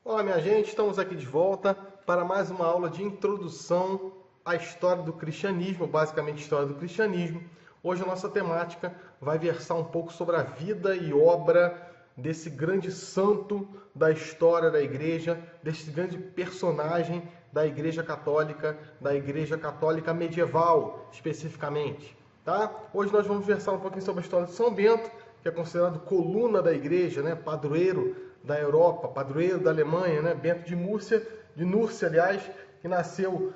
Olá, minha gente, estamos aqui de volta para mais uma aula de introdução à história do cristianismo, basicamente história do cristianismo. Hoje a nossa temática vai versar um pouco sobre a vida e obra desse grande santo da história da igreja, desse grande personagem da Igreja Católica medieval, especificamente. Tá? Hoje nós vamos versar um pouquinho sobre a história de São Bento, que é considerado coluna da igreja, né? Padroeiro da Europa, padroeiro da Alemanha, né? Bento de Núrcia, aliás, que nasceu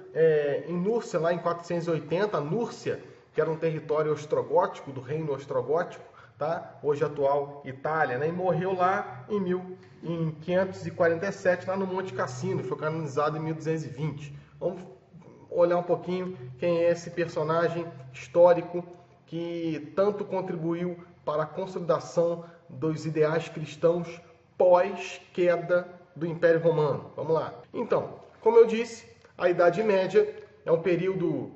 em Núrcia, lá em 480, Núrcia, que era um território ostrogótico, do reino ostrogótico, tá? Hoje atual Itália, né? E morreu lá em 547, lá no Monte Cassino, foi canonizado em 1220. Vamos olhar um pouquinho quem é esse personagem histórico que tanto contribuiu para a consolidação dos ideais cristãos pós-queda do Império Romano. Vamos lá. Então, como eu disse, a Idade Média é um período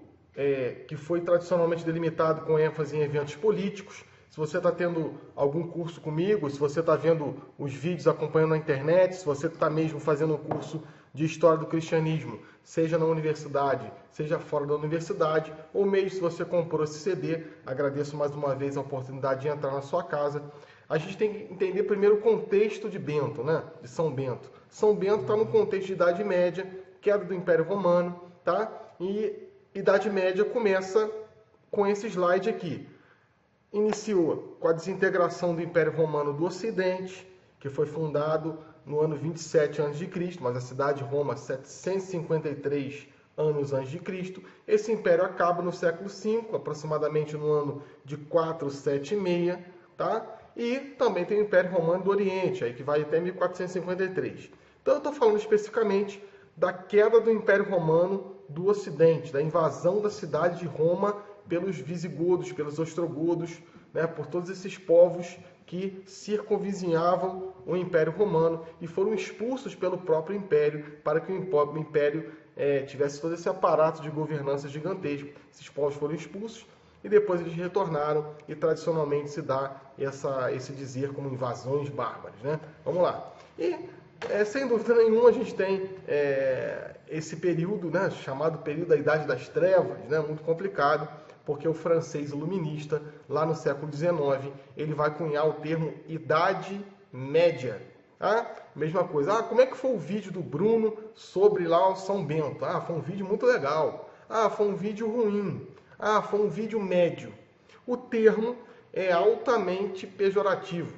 que foi tradicionalmente delimitado com ênfase em eventos políticos. Se você está tendo algum curso comigo, se você está vendo os vídeos acompanhando na internet, se você está mesmo fazendo um curso de História do Cristianismo, seja na universidade, seja fora da universidade, ou mesmo se você comprou esse CD, agradeço mais uma vez a oportunidade de entrar na sua casa. A gente tem que entender primeiro o contexto de Bento, né? De São Bento. São Bento está no contexto de Idade Média, queda do Império Romano, tá? E Idade Média começa com esse slide aqui. Iniciou com a desintegração do Império Romano do Ocidente, que foi fundado no ano 27 a.C., mas a cidade de Roma 753 anos antes de Cristo. Esse império acaba no século V, aproximadamente no ano de 476, tá? E também tem o Império Romano do Oriente, aí que vai até 1453. Então eu estou falando especificamente da queda do Império Romano do Ocidente, da invasão da cidade de Roma pelos visigodos, pelos ostrogodos, né, por todos esses povos que circunvizinhavam o Império Romano e foram expulsos pelo próprio Império para que o Império tivesse todo esse aparato de governança gigantesco. Esses povos foram expulsos e depois eles retornaram e tradicionalmente se dá esse dizer como invasões bárbaras, né? Vamos lá. E sem dúvida nenhuma a gente tem esse período, né, chamado período da Idade das Trevas, né, muito complicado, porque o francês iluminista, lá no século XIX, ele vai cunhar o termo Idade Média. Tá? Mesma coisa. Como é que foi o vídeo do Bruno sobre lá o São Bento? Foi um vídeo muito legal. Foi um vídeo ruim. Foi um vídeo médio. O termo é altamente pejorativo.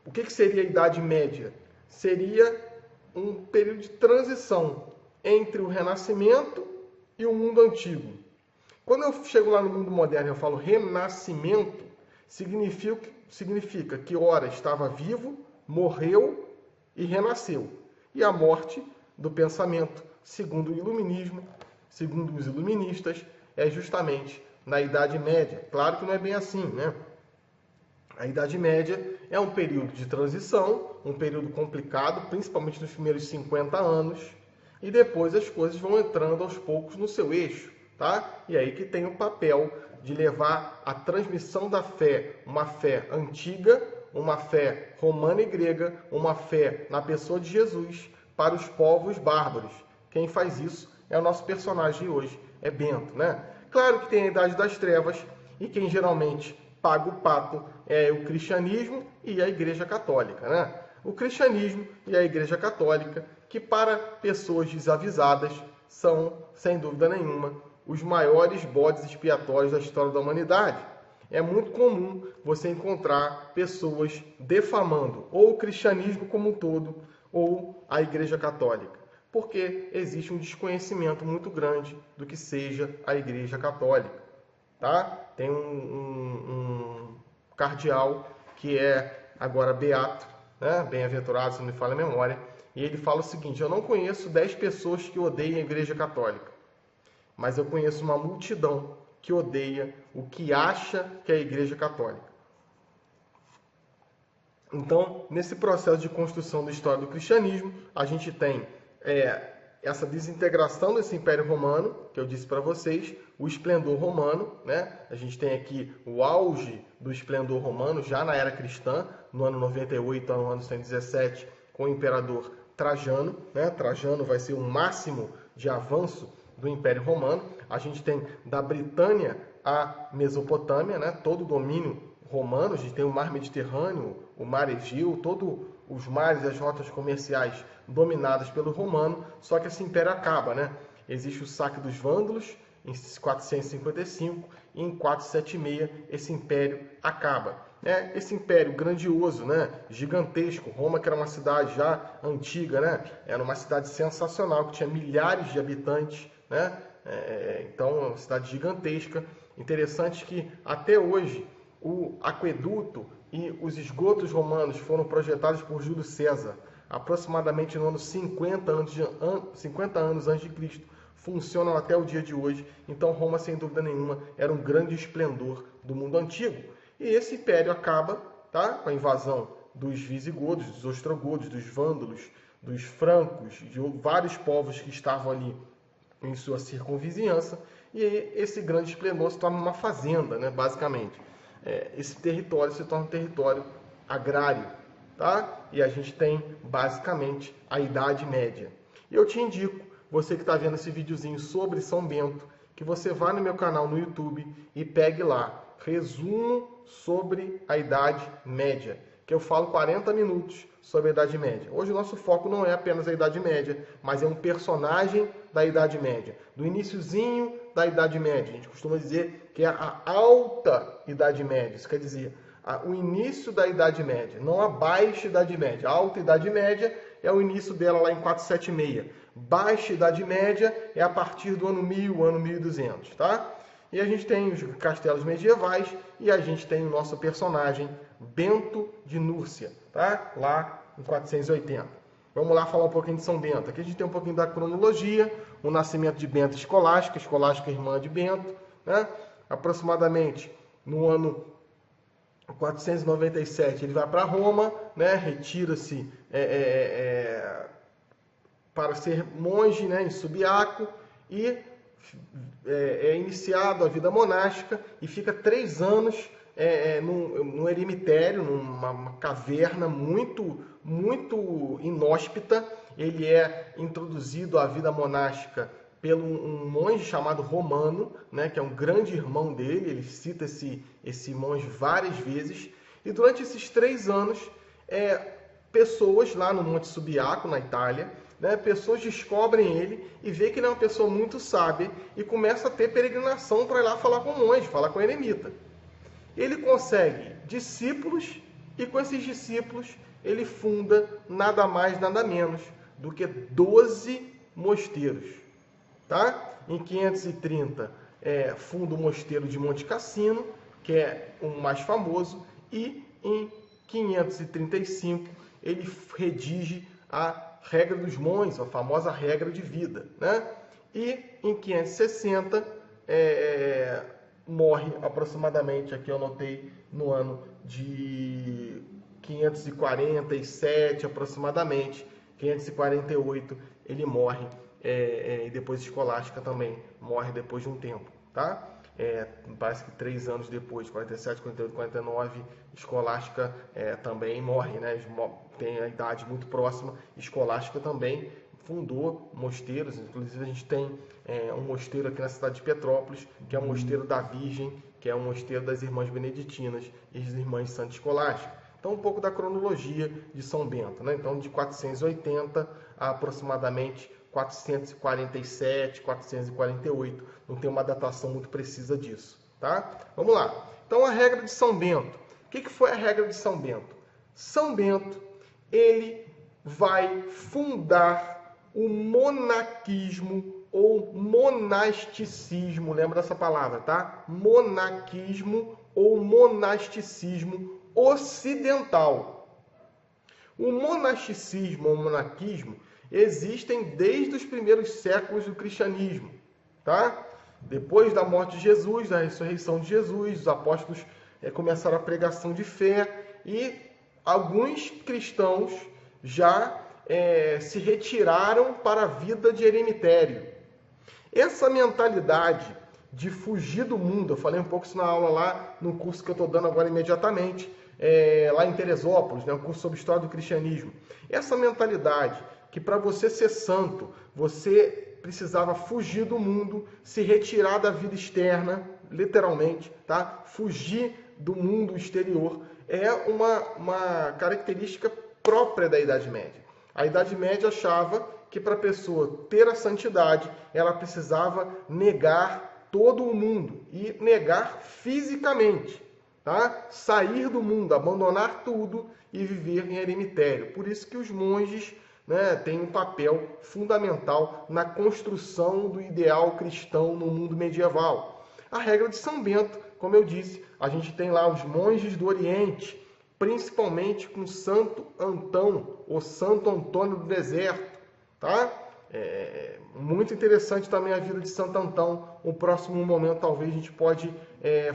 O que seria a Idade Média? Seria um período de transição entre o Renascimento e o mundo antigo. Quando eu chego lá no mundo moderno e eu falo renascimento, significa que ora estava vivo, morreu e renasceu. E a morte do pensamento, segundo o iluminismo, segundo os iluministas, é justamente na Idade Média. Claro que não é bem assim, né? A Idade Média é um período de transição, um período complicado, principalmente nos primeiros 50 anos, e depois as coisas vão entrando aos poucos no seu eixo. Tá? E aí que tem o papel de levar a transmissão da fé, uma fé antiga, uma fé romana e grega, uma fé na pessoa de Jesus, para os povos bárbaros. Quem faz isso é o nosso personagem de hoje, é Bento, né? Claro que tem a Idade das Trevas e quem geralmente paga o pato é o cristianismo e a Igreja Católica, né? O cristianismo e a Igreja Católica, que para pessoas desavisadas são, sem dúvida nenhuma, os maiores bodes expiatórios da história da humanidade. É muito comum você encontrar pessoas defamando ou o cristianismo como um todo ou a Igreja Católica, porque existe um desconhecimento muito grande do que seja a Igreja Católica. Tá? Tem um cardeal que é agora beato, né? Bem-aventurado, se não me falha a memória, e ele fala o seguinte: eu não conheço 10 pessoas que odeiam a Igreja Católica, mas eu conheço uma multidão que odeia, o que acha que é a Igreja Católica. Então, nesse processo de construção da história do cristianismo, a gente tem essa desintegração desse Império Romano, que eu disse para vocês, o esplendor romano, né? A gente tem aqui o auge do esplendor romano já na era cristã, no ano 98 ao ano 117, com o imperador Trajano, né? Trajano vai ser o máximo de avanço do Império Romano. A gente tem da Britânia à Mesopotâmia, né? Todo o domínio romano. A gente tem o Mar Mediterrâneo, o Mar Egeu, todos os mares e as rotas comerciais dominadas pelo romano, só que esse império acaba, né? Existe o saque dos vândalos em 455 e em 476 esse império acaba. Esse império grandioso, né? Gigantesco, Roma, que era uma cidade já antiga, né? Era uma cidade sensacional, que tinha milhares de habitantes, né? Então, uma cidade gigantesca. Interessante que até hoje o aqueduto e os esgotos romanos foram projetados por Júlio César, aproximadamente no ano 50 anos antes de Cristo. Funcionam até o dia de hoje. Então, Roma, sem dúvida nenhuma, era um grande esplendor do mundo antigo. E esse império acaba, tá, com a invasão dos visigodos, dos ostrogodos, dos vândalos, dos francos, de vários povos que estavam ali em sua circunvizinhança. E esse grande esplendor se torna uma fazenda, né, basicamente. Esse território se torna um território agrário, tá? E a gente tem basicamente a Idade Média. E eu te indico, você que está vendo esse videozinho sobre São Bento, que você vá no meu canal no YouTube e pegue lá, resumo sobre a Idade Média, que eu falo 40 minutos sobre a Idade Média. Hoje o nosso foco não é apenas a Idade Média, mas é um personagem da Idade Média, do iniciozinho da Idade Média. A gente costuma dizer que é a alta Idade Média, isso quer dizer, o início da Idade Média, não a baixa Idade Média. A alta Idade Média é o início dela lá em 476. Baixa Idade Média é a partir do ano 1000, ano 1200, tá? E a gente tem os castelos medievais e a gente tem o nosso personagem Bento de Núrcia, tá? Lá em 480. Vamos lá falar um pouquinho de São Bento. Aqui a gente tem um pouquinho da cronologia, o nascimento de Bento Escolástica, Escolástica irmã de Bento, né? Aproximadamente no ano 497 ele vai para Roma, né? Retira-se para ser monge, né? Em Subiaco, e é iniciado a vida monástica e fica 3 anos num eremitério, numa caverna muito inóspita. Ele é introduzido à vida monástica pelo um monge chamado Romano, né, que é um grande irmão dele. Ele cita esse monge várias vezes. E durante esses 3 anos, pessoas lá no Monte Subiaco, na Itália, né, pessoas descobrem ele e vê que ele é uma pessoa muito sábia e começa a ter peregrinação para ir lá falar com o monge, falar com o eremita. Ele consegue discípulos e com esses discípulos ele funda nada mais, nada menos do que 12 mosteiros. Tá? Em 530 funda o mosteiro de Monte Cassino, que é o mais famoso, e em 535 ele redige a regra dos monges, a famosa regra de vida, né? E em 560 morre aproximadamente, aqui eu anotei, no ano de 547 aproximadamente, 548 ele morre, e depois Escolástica também morre depois de um tempo, tá? Parece que 3 anos depois, 47, 48, 49, Escolástica também morre, né? Tem a idade muito próxima. Escolástica também fundou mosteiros, inclusive a gente tem um mosteiro aqui na cidade de Petrópolis, que é o Mosteiro da Virgem, que é o mosteiro das Irmãs Beneditinas e das Irmãs Santa Escolástica. Então, um pouco da cronologia de São Bento, né? Então, de 480 a aproximadamente 447, 448. Não tem uma datação muito precisa disso, tá? Vamos lá. Então, a regra de São Bento. O que foi a regra de São Bento? São Bento, ele vai fundar o monaquismo ou monasticismo. Lembra dessa palavra, tá? Monaquismo ou monasticismo ocidental. O monasticismo ou monaquismo existem desde os primeiros séculos do cristianismo, tá? Depois da morte de Jesus, da ressurreição de Jesus, os apóstolos começaram a pregação de fé e alguns cristãos já se retiraram para a vida de eremitério. Essa mentalidade de fugir do mundo, eu falei um pouco isso na aula lá no curso que eu estou dando agora imediatamente, lá em Teresópolis, né, um curso sobre história do cristianismo. Essa mentalidade que para você ser santo, você precisava fugir do mundo, se retirar da vida externa, literalmente, tá? Fugir do mundo exterior, é uma característica própria da Idade Média. A Idade Média achava que para a pessoa ter a santidade, ela precisava negar todo o mundo e negar fisicamente, tá? Sair do mundo, abandonar tudo e viver em eremitério. Por isso que os monges, né, têm um papel fundamental na construção do ideal cristão no mundo medieval. A regra de São Bento, como eu disse, a gente tem lá os monges do Oriente, principalmente com Santo Antão, ou Santo Antônio do Deserto, tá? Muito interessante também a vida de Santo Antão. No próximo momento, talvez, a gente pode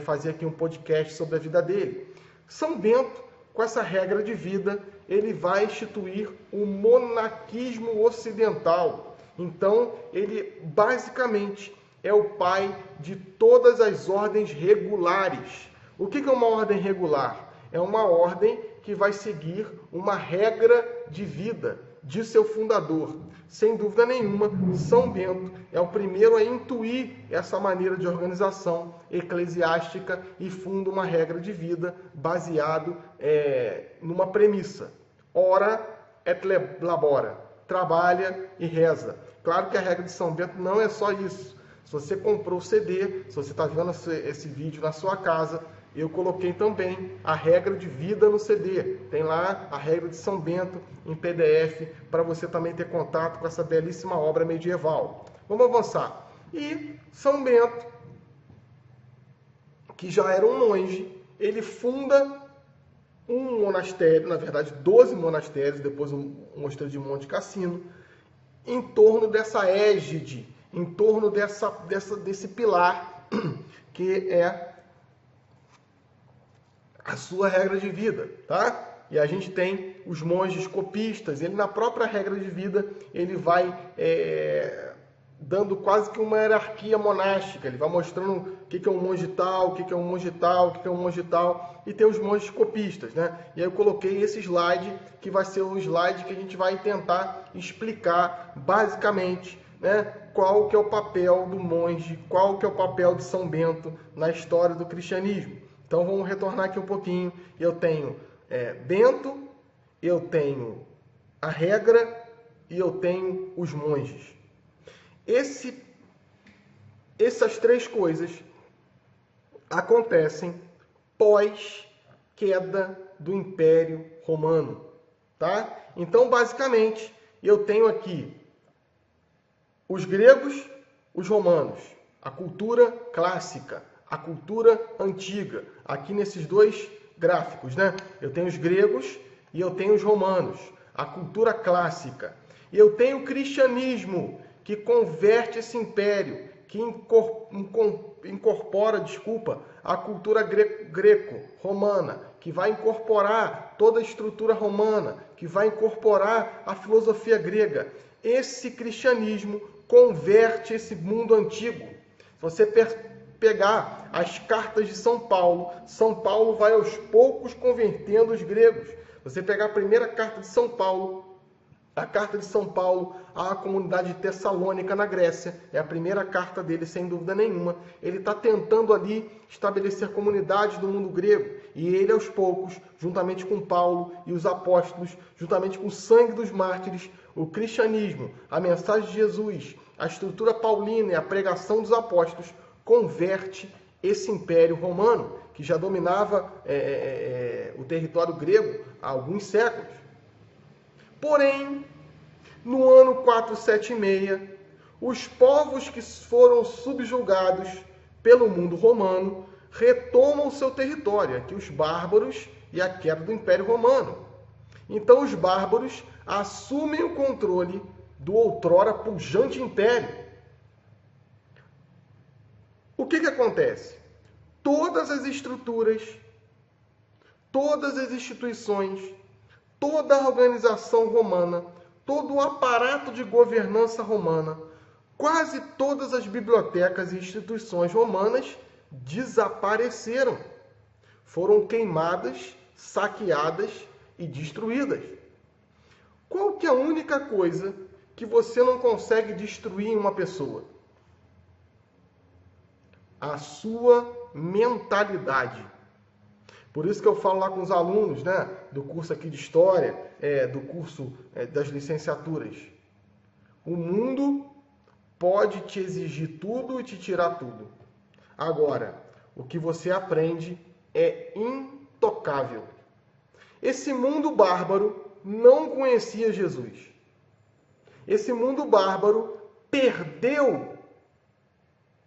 fazer aqui um podcast sobre a vida dele. São Bento, com essa regra de vida, ele vai instituir o monaquismo ocidental. Então, ele basicamente é o pai de todas as ordens regulares. O que é uma ordem regular? É uma ordem que vai seguir uma regra de vida de seu fundador. Sem dúvida nenhuma, São Bento é o primeiro a intuir essa maneira de organização eclesiástica e funda uma regra de vida baseado numa premissa. Ora et labora, trabalha e reza. Claro que a regra de São Bento não é só isso. Se você comprou o CD, se você está vendo esse vídeo na sua casa, eu coloquei também a regra de vida no CD. Tem lá a regra de São Bento em PDF para você também ter contato com essa belíssima obra medieval. Vamos avançar. E São Bento, que já era um monge, ele funda um monastério, na verdade 12 monastérios, depois um mosteiro de Monte Cassino, em torno dessa égide, em torno desse pilar que é a sua regra de vida, tá? E a gente tem os monges copistas. Ele, na própria regra de vida, ele vai dando quase que uma hierarquia monástica. Ele vai mostrando o que é um monge tal, o que é um monge tal, o que é um monge tal. E tem os monges copistas, né? E aí eu coloquei esse slide, que vai ser o slide que a gente vai tentar explicar, basicamente, né, qual que é o papel do monge, qual que é o papel de São Bento na história do cristianismo. Então vamos retornar aqui um pouquinho. Eu tenho Bento, eu tenho a regra e eu tenho os monges. Essas três coisas acontecem pós queda do Império Romano, tá? Então, basicamente, eu tenho aqui os gregos, os romanos, a cultura clássica, a cultura antiga, aqui nesses dois gráficos, né? Eu tenho os gregos e eu tenho os romanos, a cultura clássica. E eu tenho o cristianismo, que converte esse império, que incorpora, a cultura greco-romana, que vai incorporar toda a estrutura romana, que vai incorporar a filosofia grega. Esse cristianismo converte esse mundo antigo. Se você pegar as cartas de São Paulo vai aos poucos convertendo os gregos. Você pegar a primeira carta de São Paulo, a carta de São Paulo à comunidade de Tessalônica, na Grécia, é a primeira carta dele, sem dúvida nenhuma. Ele está tentando ali estabelecer comunidades do mundo grego. E ele, aos poucos, juntamente com Paulo e os apóstolos, juntamente com o sangue dos mártires, o cristianismo, a mensagem de Jesus, a estrutura paulina e a pregação dos apóstolos, converte esse império romano, que já dominava o território grego há alguns séculos. Porém, no ano 476, os povos que foram subjugados pelo mundo romano retomam o seu território, aqui os bárbaros e a queda do Império Romano. Então os bárbaros assumem o controle do outrora pujante império. O que acontece? Todas as estruturas, todas as instituições, toda a organização romana, todo o aparato de governança romana, quase todas as bibliotecas e instituições romanas desapareceram. Foram queimadas, saqueadas e destruídas. Qual que é a única coisa que você não consegue destruir em uma pessoa? A sua mentalidade. Por isso que eu falo lá com os alunos, né, do curso aqui de História, do curso das licenciaturas. O mundo pode te exigir tudo e te tirar tudo. Agora, o que você aprende é intocável. Esse mundo bárbaro não conhecia Jesus. Esse mundo bárbaro perdeu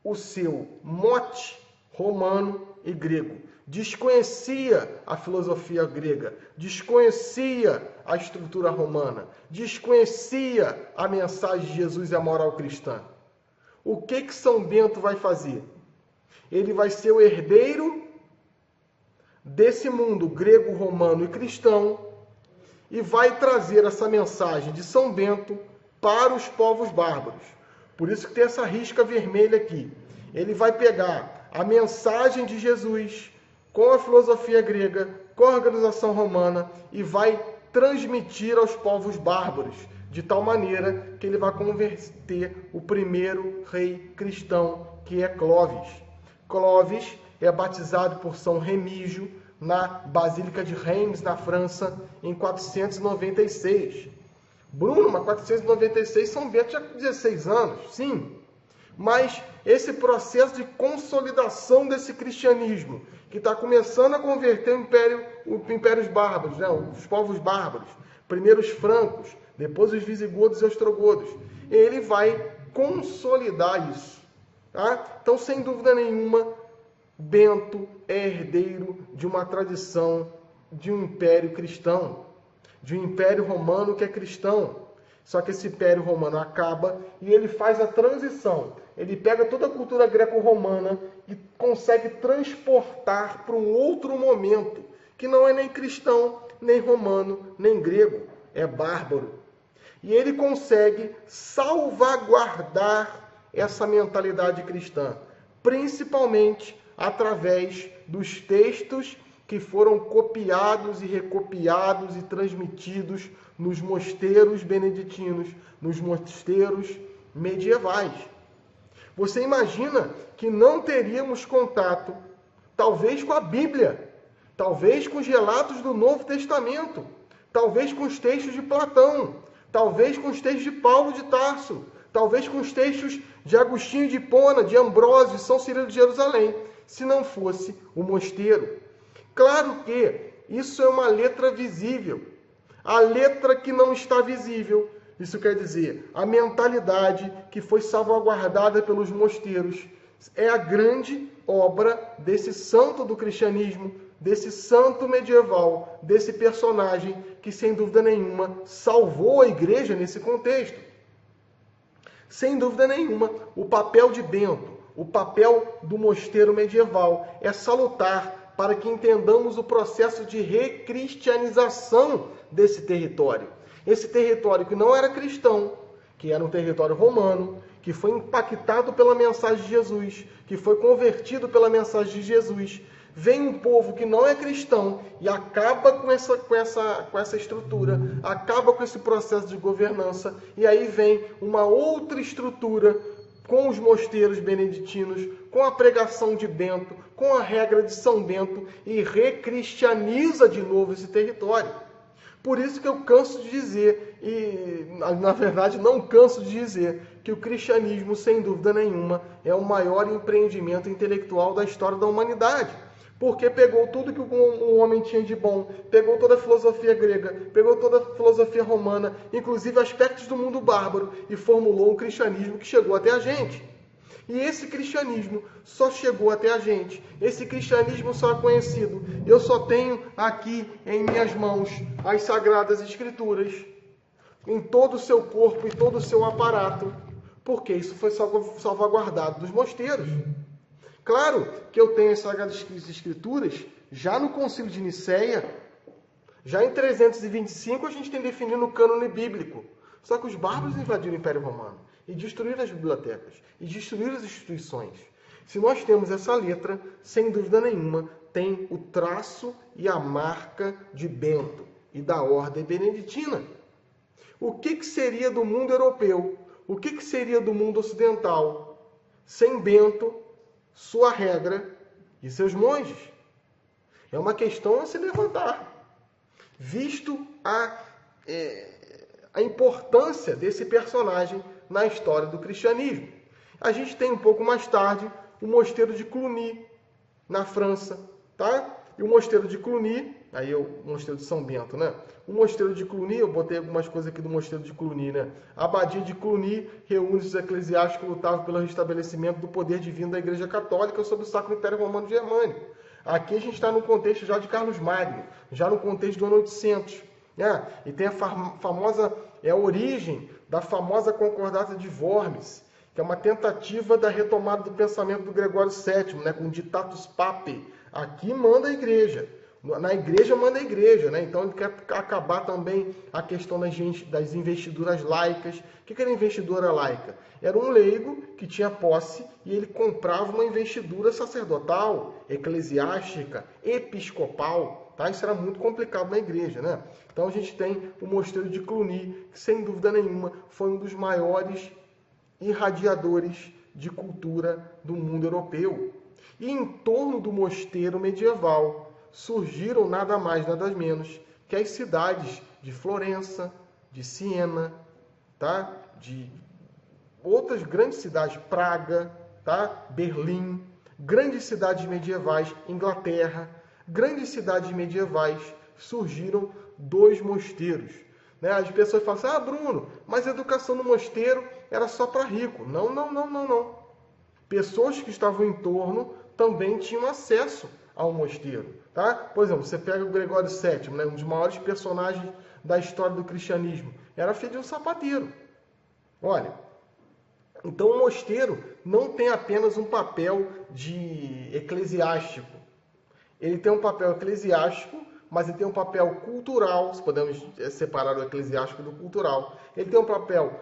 o seu mote romano e grego. Desconhecia a filosofia grega, desconhecia a estrutura romana, desconhecia a mensagem de Jesus e a moral cristã. O que São Bento vai fazer? Ele vai ser o herdeiro desse mundo grego, romano e cristão e vai trazer essa mensagem de São Bento para os povos bárbaros. Por isso que tem essa risca vermelha aqui. Ele vai pegar a mensagem de Jesus com a filosofia grega, com a organização romana e vai transmitir aos povos bárbaros, de tal maneira que ele vai converter o primeiro rei cristão, que é Clovis. Clovis é batizado por São Remígio na Basílica de Reims, na França, em 496. Bruno, mas 496, São Bento já com 16 anos, sim. Mas esse processo de consolidação desse cristianismo, que está começando a converter os impérios bárbaros, né? Os povos bárbaros, primeiro os francos, depois os visigodos e ostrogodos, ele vai consolidar isso. Tá? Então, sem dúvida nenhuma, Bento é herdeiro de uma tradição de um império cristão, de um império romano que é cristão. Só que esse império romano acaba e ele faz a transição. Ele pega toda a cultura greco-romana e consegue transportar para um outro momento, que não é nem cristão, nem romano, nem grego, é bárbaro. E ele consegue salvaguardar essa mentalidade cristã, principalmente através dos textos que foram copiados e recopiados e transmitidos nos mosteiros beneditinos, nos mosteiros medievais. Você imagina que não teríamos contato, talvez com a Bíblia, talvez com os relatos do Novo Testamento, talvez com os textos de Platão, talvez com os textos de Paulo de Tarso, talvez com os textos de Agostinho de Hipona, de Ambrósio, de São Cirilo de Jerusalém, se não fosse o mosteiro. Claro que isso é uma letra visível. A letra que não está visível, isso quer dizer, a mentalidade que foi salvaguardada pelos mosteiros, é a grande obra desse santo do cristianismo, desse santo medieval, desse personagem que, sem dúvida nenhuma, salvou a igreja nesse contexto. Sem dúvida nenhuma, o papel de Bento, o papel do mosteiro medieval é salutar para que entendamos o processo de recristianização desse território. Esse território que não era cristão, que era um território romano, que foi impactado pela mensagem de Jesus, que foi convertido pela mensagem de Jesus. Vem um povo que não é cristão e acaba com essa estrutura, acaba com esse processo de governança, e aí vem uma outra estrutura com os mosteiros beneditinos, com a pregação de Bento, com a regra de São Bento, e recristianiza de novo esse território. Por isso que eu canso de dizer, e na verdade não canso de dizer, que o cristianismo, sem dúvida nenhuma, é o maior empreendimento intelectual da história da humanidade. Porque pegou tudo que o homem tinha de bom, pegou toda a filosofia grega, pegou toda a filosofia romana, inclusive aspectos do mundo bárbaro, e formulou um cristianismo que chegou até a gente. E esse cristianismo só chegou até a gente. Esse cristianismo só é conhecido. Eu só tenho aqui em minhas mãos as Sagradas Escrituras, em todo o seu corpo e todo o seu aparato, porque isso foi salvaguardado dos mosteiros. Claro que eu tenho as Sagradas Escrituras já no Concílio de Nicéia, já em 325 a gente tem definido o cânone bíblico. Só que os bárbaros invadiram o Império Romano e destruíram as bibliotecas e destruíram as instituições. Se nós temos essa letra, sem dúvida nenhuma, tem o traço e a marca de Bento e da Ordem Beneditina. O que seria do mundo europeu? O que seria do mundo ocidental sem Bento, sua regra e seus monges? É uma questão a se levantar, visto a importância desse personagem na história do cristianismo. A gente tem um pouco mais tarde o mosteiro de Cluny, na França, tá? E o mosteiro de Cluny, aí é o mosteiro de São Bento, né? O mosteiro de Cluny, eu botei algumas coisas aqui do mosteiro de Cluny, né? A abadia de Cluny reúne os eclesiásticos que lutavam pelo restabelecimento do poder divino da Igreja Católica sob o Sacro Império Romano Germânico. Aqui a gente está no contexto já de Carlos Magno, já no contexto do ano 800. Né? E tem a famosa, a origem da famosa Concordata de Worms, que é uma tentativa da retomada do pensamento do Gregório VII, né? Com Ditatus Papae. Aqui manda a igreja. Na igreja manda a igreja, né? Então ele quer acabar também a questão das investiduras laicas. O que era investidura laica? Era um leigo que tinha posse e ele comprava uma investidura sacerdotal, eclesiástica, episcopal. Tá? Isso era muito complicado na igreja, né? Então a gente tem o mosteiro de Cluny, que sem dúvida nenhuma foi um dos maiores irradiadores de cultura do mundo europeu. E em torno do mosteiro medieval surgiram nada mais, nada menos que as cidades de Florença, de Siena, tá? De outras grandes cidades, Praga, tá? Berlim, grandes cidades medievais, Inglaterra, grandes cidades medievais surgiram dos mosteiros. Né? As pessoas falam assim, Bruno, mas a educação no mosteiro era só para rico. Não, não, não, não, não. Pessoas que estavam em torno também tinham acesso ao mosteiro. Tá? Por exemplo, você pega o Gregório VII, né? Um dos maiores personagens da história do cristianismo. Era filho de um sapateiro. Olha, então o mosteiro não tem apenas um papel de eclesiástico. Ele tem um papel eclesiástico, mas ele tem um papel cultural, se podemos separar o eclesiástico do cultural. Ele tem um papel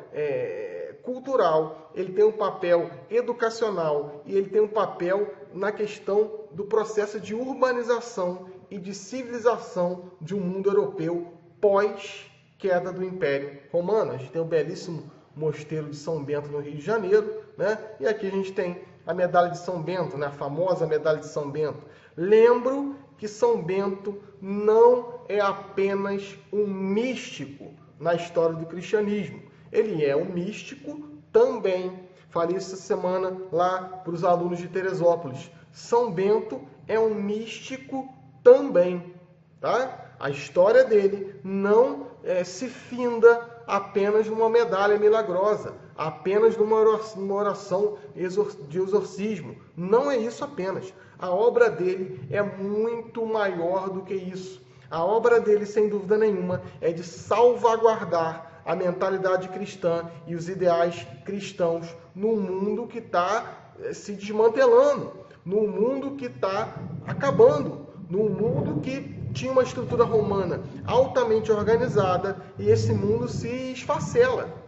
cultural, ele tem um papel educacional e ele tem um papel na questão do processo de urbanização e de civilização de um mundo europeu pós-queda do Império Romano. A gente tem o belíssimo mosteiro de São Bento no Rio de Janeiro, né? E aqui a gente tem a medalha de São Bento, né? A famosa medalha de São Bento. Lembro que São Bento não é apenas um místico na história do cristianismo. Ele é um místico também. Falei isso essa semana lá para os alunos de Teresópolis. São Bento é um místico também. Tá? A história dele não se finda apenas numa medalha milagrosa, apenas numa oração de exorcismo. Não é isso apenas. A obra dele é muito maior do que isso. A obra dele, sem dúvida nenhuma, é de salvaguardar a mentalidade cristã e os ideais cristãos num mundo que está se desmantelando, num mundo que está acabando, num mundo que tinha uma estrutura romana altamente organizada e esse mundo se esfacela.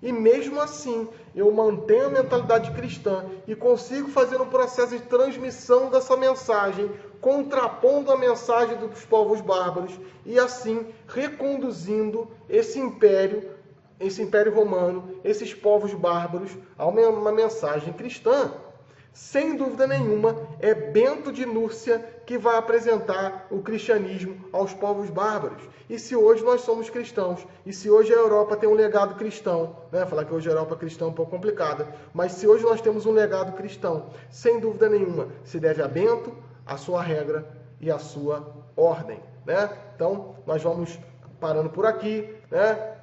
E mesmo assim, eu mantenho a mentalidade cristã e consigo fazer um processo de transmissão dessa mensagem, contrapondo a mensagem dos povos bárbaros e assim reconduzindo esse império romano, esses povos bárbaros a uma mensagem cristã. Sem dúvida nenhuma, é Bento de Núrcia que vai apresentar o cristianismo aos povos bárbaros. E se hoje nós somos cristãos, e se hoje a Europa tem um legado cristão, né? Falar que hoje a Europa cristã é um pouco complicada, mas se hoje nós temos um legado cristão, sem dúvida nenhuma, se deve a Bento, a sua regra e a sua ordem. Né? Então, nós vamos parando por aqui, né?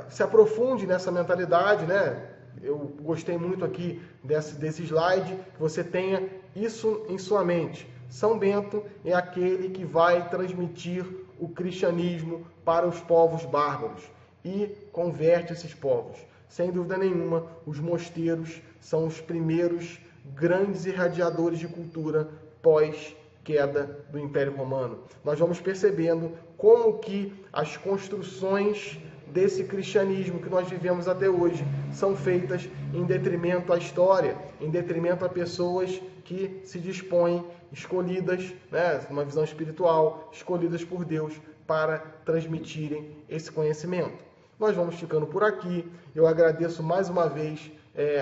Se aprofunde nessa mentalidade, né? Eu gostei muito aqui desse slide, que você tenha isso em sua mente. São Bento é aquele que vai transmitir o cristianismo para os povos bárbaros e converte esses povos. Sem dúvida nenhuma, os mosteiros são os primeiros grandes irradiadores de cultura pós-queda do Império Romano. Nós vamos percebendo como que as construções desse cristianismo que nós vivemos até hoje são feitas em detrimento à história, em detrimento a pessoas que se dispõem, escolhidas, né, uma visão espiritual, escolhidas por Deus para transmitirem esse conhecimento. Nós vamos ficando por aqui. Eu agradeço mais uma vez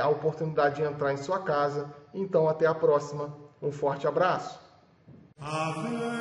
a oportunidade de entrar em sua casa. Então, até a próxima. Um forte abraço. Ave